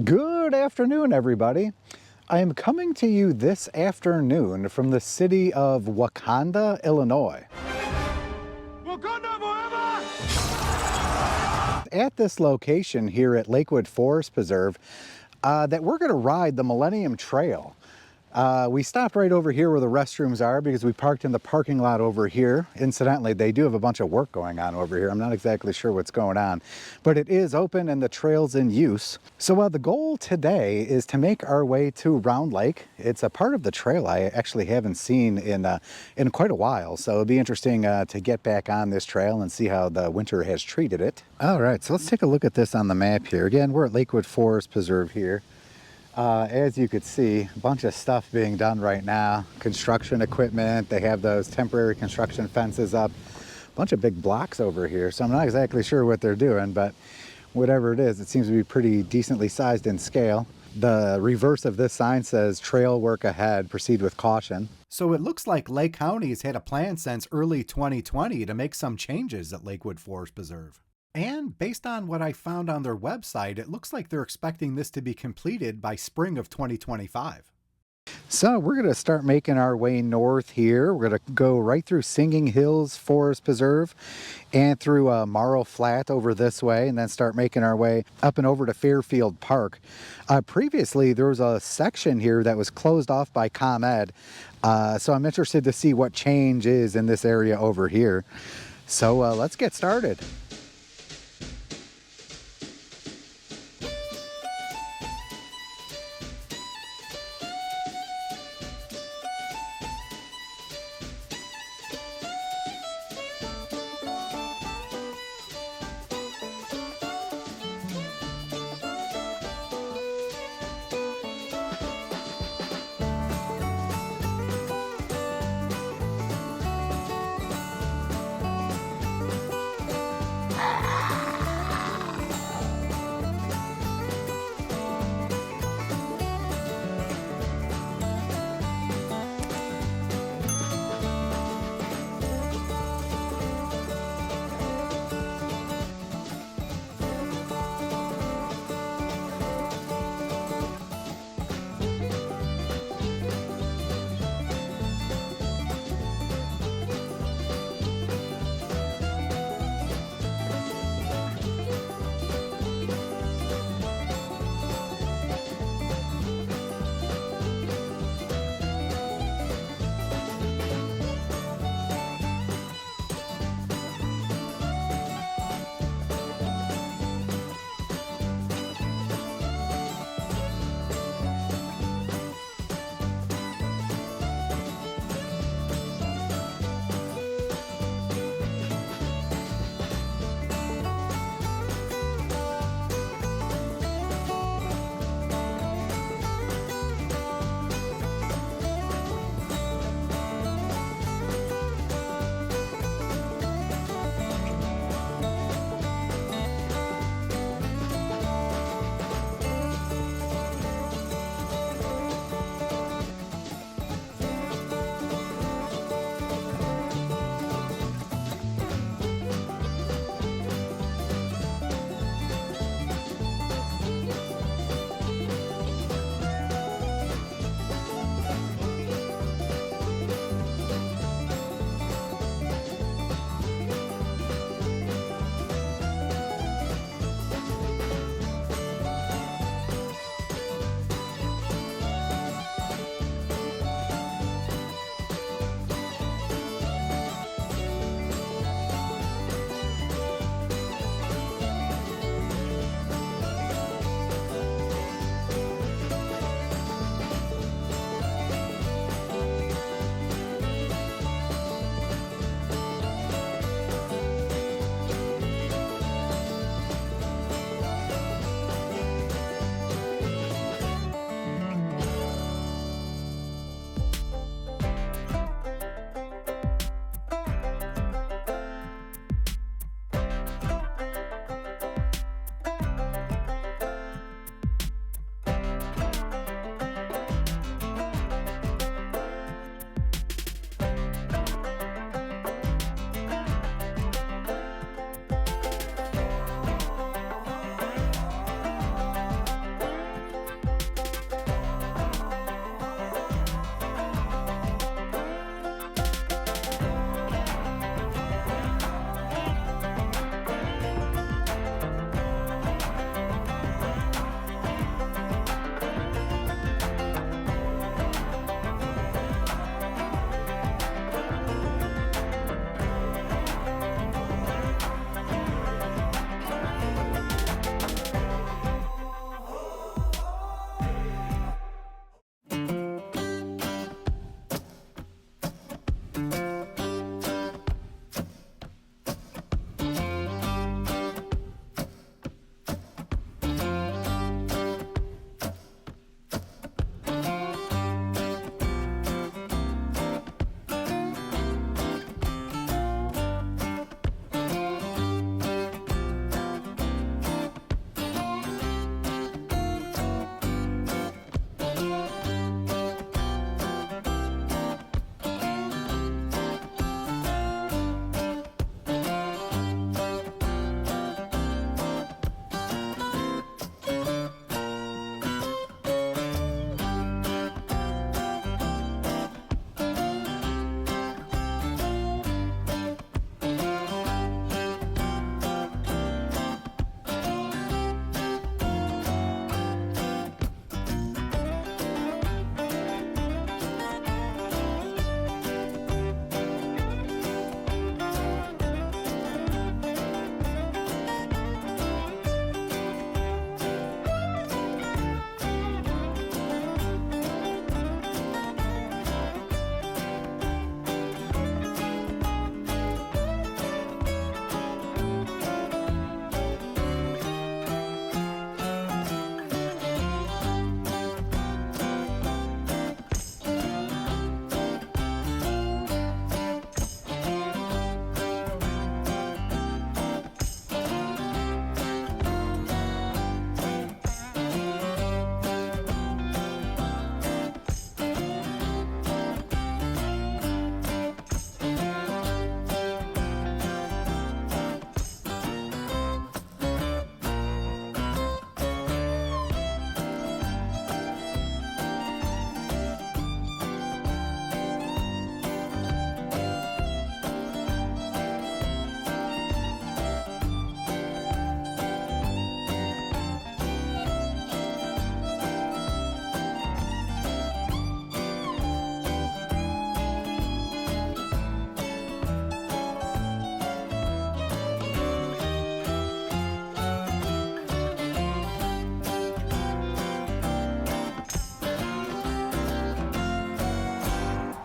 Good afternoon, everybody. I am coming to you this afternoon from the city of Wauconda, Illinois. Wauconda forever! At this location here at Lakewood Forest Preserve, that we're going to ride the Millennium Trail. We stopped right over here where the restrooms are because we parked in the parking lot over here. Incidentally, they do have a bunch of work going on over here. I'm not exactly sure what's going on, but it is open and the trail's in use. So the goal today is to make our way to Round Lake. It's a part of the trail I actually haven't seen in quite a while. So it'll be interesting to get back on this trail and see how the winter has treated it. All right, so let's take a look at this on the map here. Again, we're at Lakewood Forest Preserve here. As you could see, a bunch of stuff being done right now. Construction equipment, they have those temporary construction fences up. A bunch of big blocks over here, so I'm not exactly sure what they're doing, but whatever it is, it seems to be pretty decently sized in scale. The reverse of this sign says, "Trail work ahead, proceed with caution." So it looks like Lake County has had a plan since early 2020 to make some changes at Lakewood Forest Preserve. And based on what I found on their website, it looks like they're expecting this to be completed by spring of 2025. So we're going to start making our way north here. We're going to go right through Singing Hills Forest Preserve and through Marl Flat over this way, and then start making our way up and over to Fairfield Park. Previously, there was a section here that was closed off by ComEd, so I'm interested to see what change is in this area over here. So let's get started.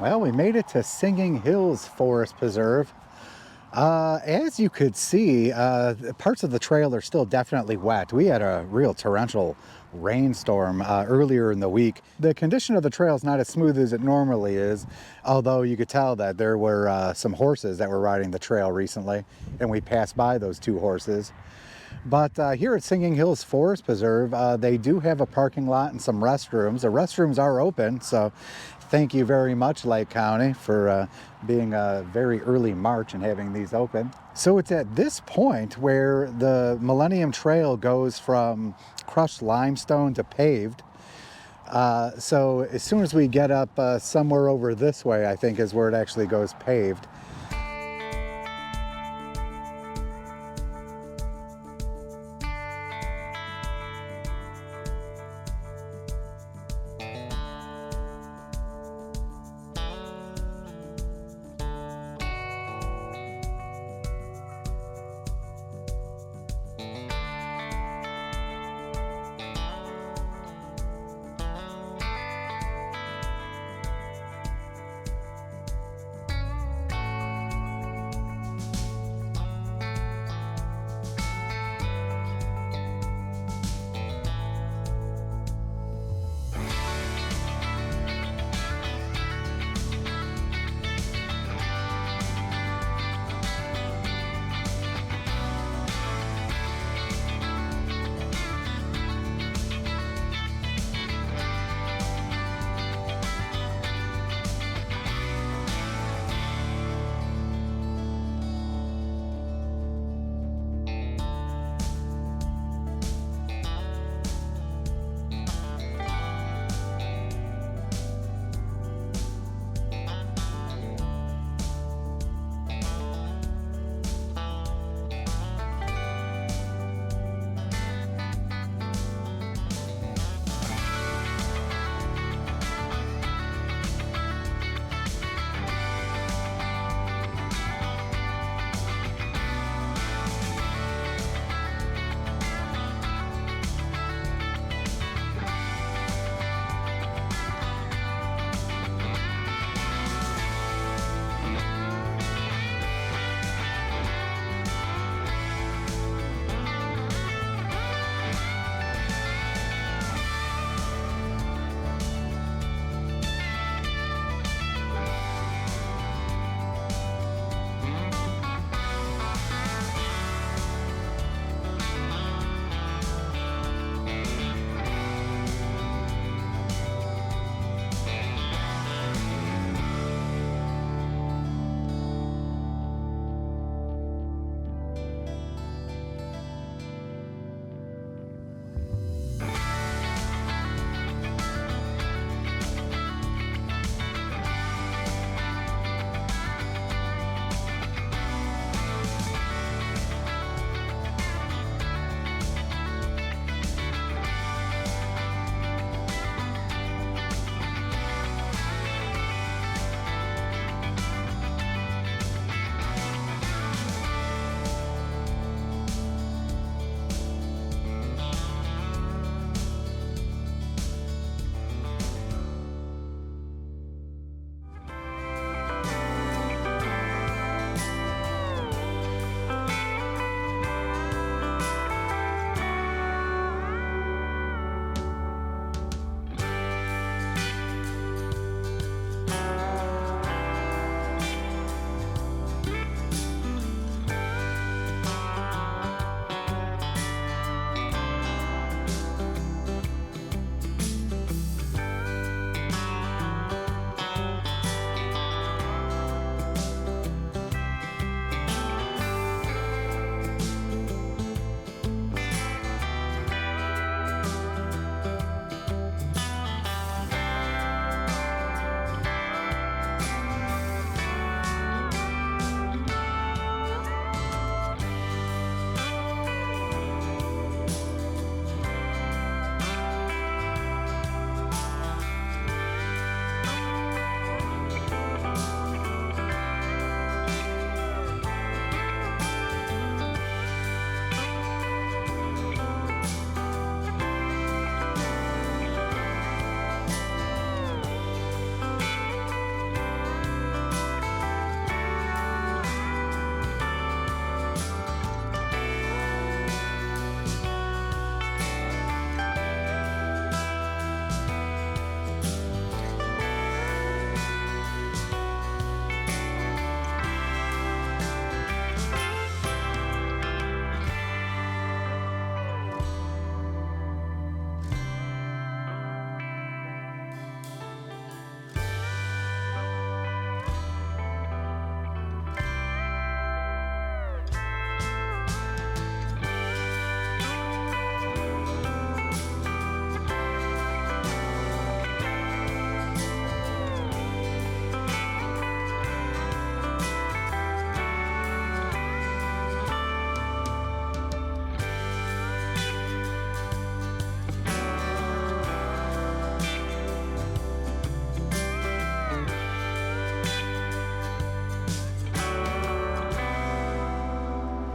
Well, we made it to Singing Hills Forest Preserve. As you could see, parts of the trail are still definitely wet. We had a real torrential rainstorm earlier in the week. The condition of the trail is not as smooth as it normally is, although you could tell that there were some horses that were riding the trail recently, and we passed by those two horses. But here at Singing Hills Forest Preserve, they do have a parking lot and some restrooms. The restrooms are open, so thank you very much, Lake County, for being a very early March and having these open. So it's at this point where the Millennium Trail goes from crushed limestone to paved. So as soon as we get up somewhere over this way, I think is where it actually goes paved.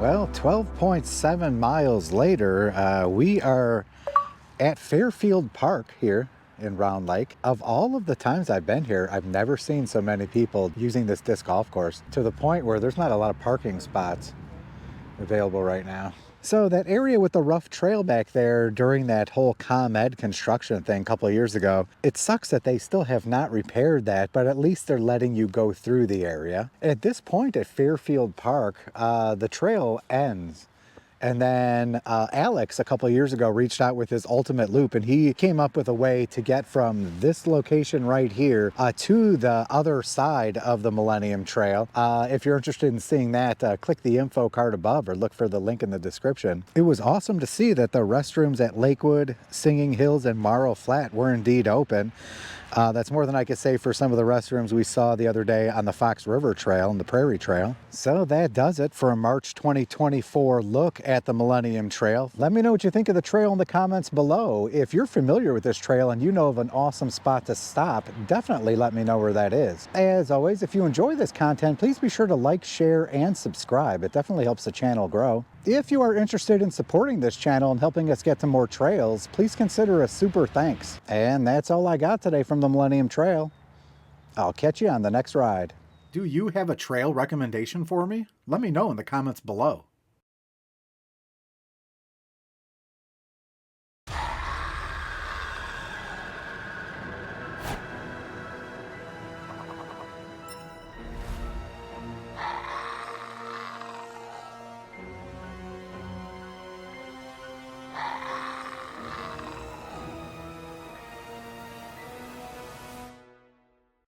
Well, 12.7 miles later, we are at Fairfield Park here in Round Lake. Of all of the times I've been here, I've never seen so many people using this disc golf course, to the point where there's not a lot of parking spots available right now. So that area with the rough trail back there during that whole ComEd construction thing a couple of years ago, it sucks that they still have not repaired that, but at least they're letting you go through the area. At this point at Fairfield Park, the trail ends. And then Alex, a couple of years ago, reached out with his ultimate loop, and he came up with a way to get from this location right here to the other side of the Millennium Trail. If you're interested in seeing that, click the info card above or look for the link in the description. It was awesome to see that the restrooms at Lakewood, Singing Hills, and Marl Flat were indeed open. That's more than I could say for some of the restrooms we saw the other day on the Fox River Trail and the Prairie Trail. So that does it for a March 2024 look at the Millennium Trail. Let me know what you think of the trail in the comments below. If you're familiar with this trail and you know of an awesome spot to stop, definitely let me know where that is. As always, if you enjoy this content, please be sure to like, share, and subscribe. It definitely helps the channel grow. If you are interested in supporting this channel and helping us get to more trails, please consider a super thanks. And that's all I got today from the Millennium Trail. I'll catch you on the next ride. Do you have a trail recommendation for me? Let me know in the comments below.